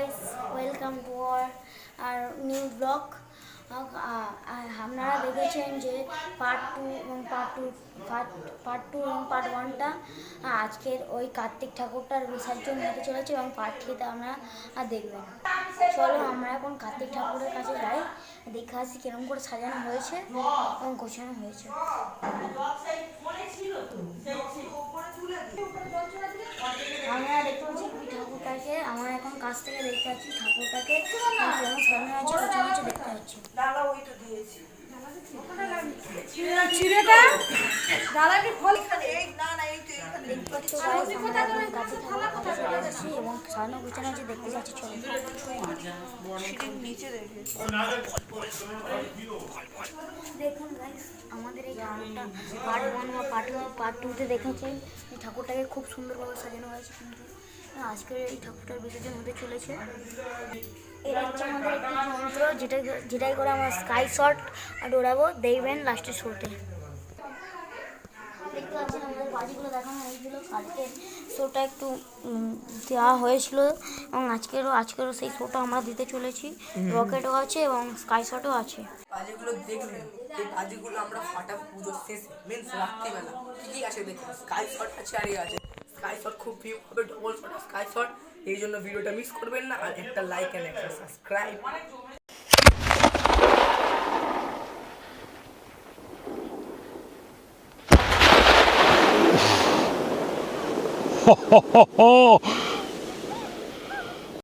guys, welcome to our new vlog. আপনারা দেখেছেন যে পার্ট টু এবং পার্ট 1টা আজকের ওই কার্তিক ঠাকুরটার বিসর্জন হতে চলেছে এবং পার্ট 3তে আপনারা দেখবেন। চলো আমরা এখন কার্তিক ঠাকুরের কাছে যাই, দেখে আসি কিরকম করে সাজানো হয়েছে এবং গোছানো হয়েছে। আমরা দেখতে পাচ্ছি ঠাকুরটাকে, আমরা এখন কাছ থেকে দেখতে পাচ্ছি ঠাকুরটাকে কেমন সাজানো আছে, গোছানো আছে দেখতে পাচ্ছি। এবং সাজানো গোছানো আছে দেখতে পাচ্ছি। চলো দেখুন গাইস, আমাদের এই ঠাকুরটা পার্ট 1 বা পার্ট 2তে দেখেছেন এই ঠাকুরটাকে খুব সুন্দরভাবে সাজানো হয়েছে, কিন্তু আজকে এই ঠাকুরটার বিসর্জন হতে চলেছে। এটা হচ্ছে আমাদের একটি যন্ত্র, যেটাই করে আমরা স্কাই শট আর ওড়াবো, দেখবেন লাস্টের শোতে। দেখতে পাচ্ছেন আমাদের বাজিগুলো দেখানো হয়েছিল, কালকে শোটা একটু দেওয়া হয়েছিল এবং আজকেরও সেই শোটা আমরা দিতে চলেছি। রকেটও আছে এবং স্কাই শটও আছে। বাজিগুলো দেখলেন, এই বাজিগুলো আমরা ফাটাবো পুজোর শেষে, মিন্স রাত্রিবেলা। কি আছে দেখুন, স্কাই শট আছে আর আছে স্কাই শট, খুব ভিউ হবে, ডবল শট স্কাই শট। এই জন্য ভিডিওটা মিস করবেন না, আর একটা লাইক এন্ড একটা subscribe. ho ho ho ho